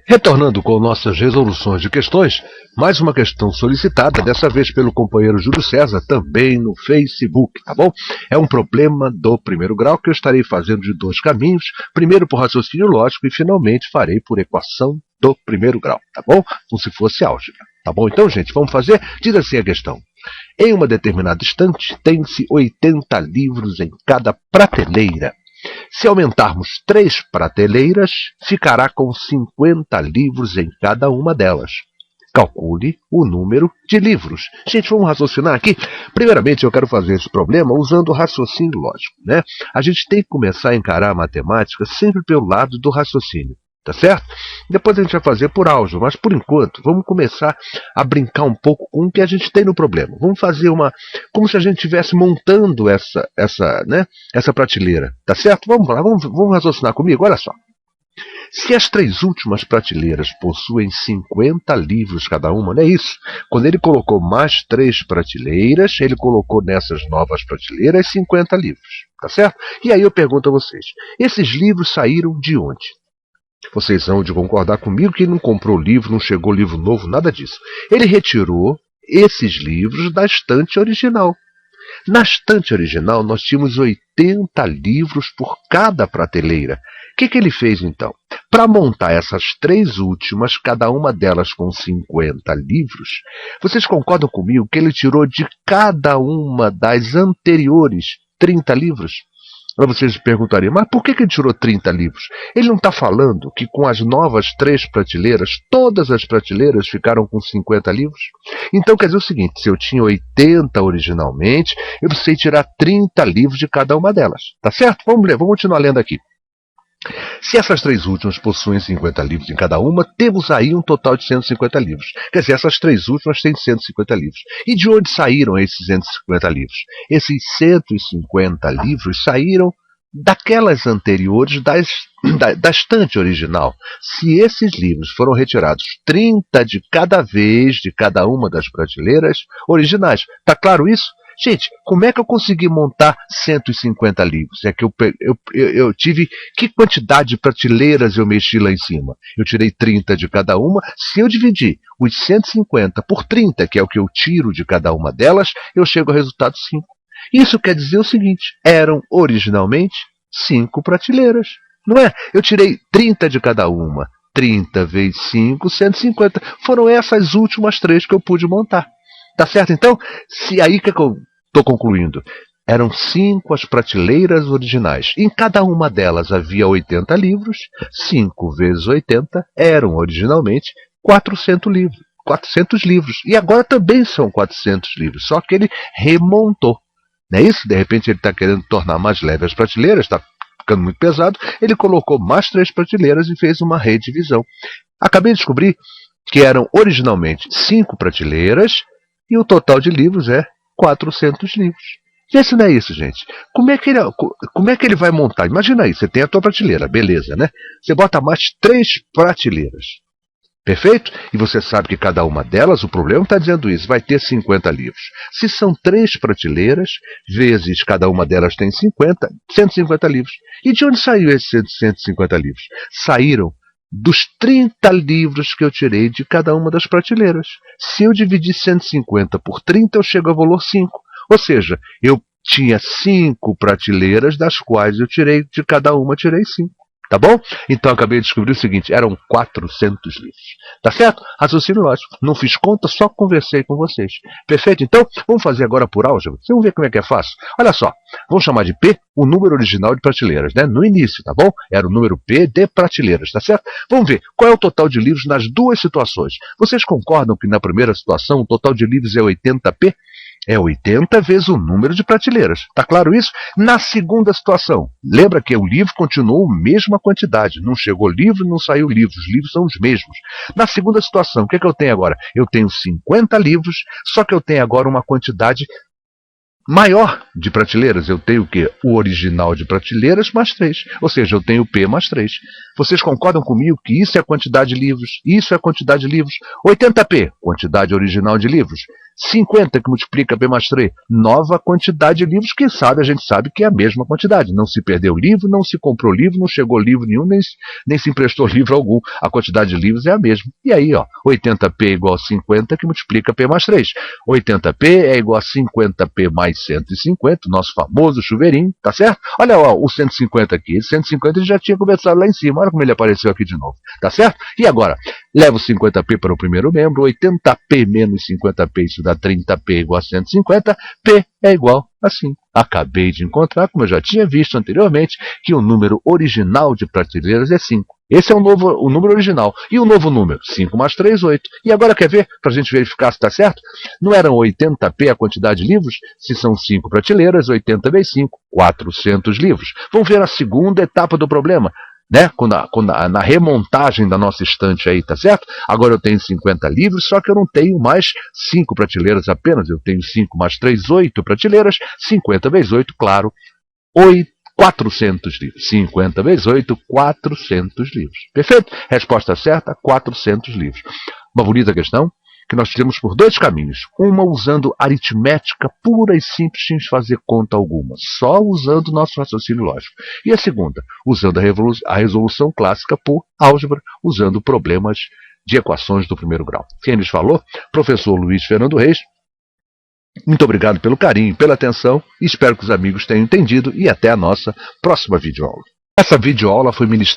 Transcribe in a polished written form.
Retornando com nossas resoluções de questões, mais uma questão solicitada, dessa vez pelo companheiro Júlio César, também no Facebook, tá bom? É um problema do primeiro grau que eu estarei fazendo de dois caminhos, primeiro por raciocínio lógico e finalmente farei por equação do primeiro grau, tá bom? Como se fosse álgebra, tá bom? Então, gente, vamos fazer? Diz assim a questão. Em uma determinada estante, tem-se 80 livros em cada prateleira. Se aumentarmos 3 prateleiras, ficará com 50 livros em cada uma delas. Calcule o número de livros. Gente, vamos raciocinar aqui? Primeiramente, eu quero fazer esse problema usando o raciocínio lógico, né? A gente tem que começar a encarar a matemática sempre pelo lado do raciocínio. Tá certo? Depois a gente vai fazer por álgebra, mas por enquanto vamos começar a brincar um pouco com o que a gente tem no problema. Vamos fazer como se a gente estivesse montando essa prateleira. Tá certo? Vamos lá, vamos raciocinar comigo, olha só. Se as 3 últimas prateleiras possuem 50 livros cada uma, não é isso? Quando ele colocou mais 3 prateleiras, ele colocou nessas novas prateleiras 50 livros. Tá certo? E aí eu pergunto a vocês, esses livros saíram de onde? Vocês vão de concordar comigo que ele não comprou livro, não chegou livro novo, nada disso. Ele retirou esses livros da estante original. Na estante original, nós tínhamos 80 livros por cada prateleira. O que ele fez, então? Para montar essas 3 últimas, cada uma delas com 50 livros, vocês concordam comigo que ele tirou de cada uma das anteriores 30 livros? Para vocês perguntariam, mas por que ele tirou 30 livros? Ele não está falando que com as novas 3 prateleiras, todas as prateleiras ficaram com 50 livros? Então quer dizer o seguinte, se eu tinha 80 originalmente, eu precisei tirar 30 livros de cada uma delas. Tá certo? Vamos ler, vamos continuar lendo aqui. Se essas 3 últimas possuem 50 livros em cada uma, temos aí um total de 150 livros. Quer dizer, essas 3 últimas têm 150 livros. E de onde saíram esses 150 livros? Esses 150 livros saíram daquelas anteriores da estante original. Se esses livros foram retirados 30 de cada vez, de cada uma das prateleiras originais. Tá claro isso? Gente, como é que eu consegui montar 150 livros? É que eu tive... Que quantidade de prateleiras eu mexi lá em cima? Eu tirei 30 de cada uma. Se eu dividir os 150 por 30, que é o que eu tiro de cada uma delas, eu chego ao resultado 5. Isso quer dizer o seguinte, eram originalmente 5 prateleiras. Não é? Eu tirei 30 de cada uma. 30 vezes 5, 150. Foram essas últimas 3 que eu pude montar. Tá certo, então? Se aí que eu estou concluindo. Eram 5 as prateleiras originais. Em cada uma delas havia 80 livros. 5 vezes 80 eram originalmente 400 livros. 400 livros. E agora também são 400 livros. Só que ele remontou. Não é isso? De repente ele está querendo tornar mais leve as prateleiras. Está ficando muito pesado. Ele colocou mais 3 prateleiras e fez uma redivisão. Acabei de descobrir que eram originalmente 5 prateleiras. E o total de livros é 400 livros. E esse não é isso, gente. Como é que ele vai montar? Imagina aí, você tem a tua prateleira, beleza, né? Você bota mais 3 prateleiras. Perfeito? E você sabe que cada uma delas, o problema está dizendo isso, vai ter 50 livros. Se são 3 prateleiras, vezes cada uma delas tem 50, 150 livros. E de onde saiu esses 150 livros? Saíram dos 30 livros que eu tirei de cada uma das prateleiras. Se eu dividir 150 por 30, eu chego ao valor 5. Ou seja, eu tinha 5 prateleiras, das quais eu tirei, de cada uma tirei 5. Tá bom? Então acabei de descobrir o seguinte, eram 400 livros. Tá certo? Raciocínio lógico. Não fiz conta, só conversei com vocês. Perfeito? Então, vamos fazer agora por álgebra. Vocês vão ver como é que é fácil. Olha só, vamos chamar de P o número original de prateleiras, né? No início, tá bom? Era o número P de prateleiras, tá certo? Vamos ver qual é o total de livros nas duas situações. Vocês concordam que na primeira situação o total de livros é 80P? É 80 vezes o número de prateleiras. Está claro isso? Na segunda situação, lembra que o livro continuou a mesma quantidade. Não chegou livro, não saiu livro. Os livros são os mesmos. Na segunda situação, o que eu tenho agora? Eu tenho 50 livros, só que eu tenho agora uma quantidade maior de prateleiras. Eu tenho o quê? O original de prateleiras mais 3. Ou seja, eu tenho P mais 3. Vocês concordam comigo que isso é a quantidade de livros? Isso é a quantidade de livros. 80P, quantidade original de livros. 50 que multiplica P mais 3, nova quantidade de livros, quem sabe a gente sabe que é a mesma quantidade. Não se perdeu livro, não se comprou livro, não chegou livro nenhum, nem se emprestou livro algum. A quantidade de livros é a mesma. E aí, ó, 80P igual a 50 que multiplica P mais 3. 80P é igual a 50P mais 150, nosso famoso chuveirinho, tá certo? Olha ó, o 150 aqui, esse 150 ele já tinha começado lá em cima, olha como ele apareceu aqui de novo, tá certo? E agora, leva o 50P para o primeiro membro, 80P menos 50P, isso dá 30P igual a 150, P é igual a 5. Acabei de encontrar, como eu já tinha visto anteriormente, que o número original de prateleiras é 5. Esse é o número original. E o novo número? 5 mais 3, 8. E agora quer ver, para a gente verificar se está certo? Não eram 80P a quantidade de livros? Se são 5 prateleiras, 80 vezes 5, 400 livros. Vamos ver a segunda etapa do problema, né? Na remontagem da nossa estante aí, tá certo? Agora eu tenho 50 livros, só que eu não tenho mais 5 prateleiras apenas. Eu tenho 5 mais 3, 8 prateleiras, 50 vezes 8, claro, 400 livros. 50 vezes 8, 400 livros. Perfeito? Resposta certa, 400 livros. Uma bonita questão que nós temos por dois caminhos. Uma usando aritmética pura e simples, sem fazer conta alguma, só usando nosso raciocínio lógico. E a segunda, usando a resolução clássica por álgebra, usando problemas de equações do primeiro grau. Quem lhes falou? Professor Luiz Fernando Reis. Muito obrigado pelo carinho e pela atenção. Espero que os amigos tenham entendido e até a nossa próxima videoaula. Essa videoaula foi ministrada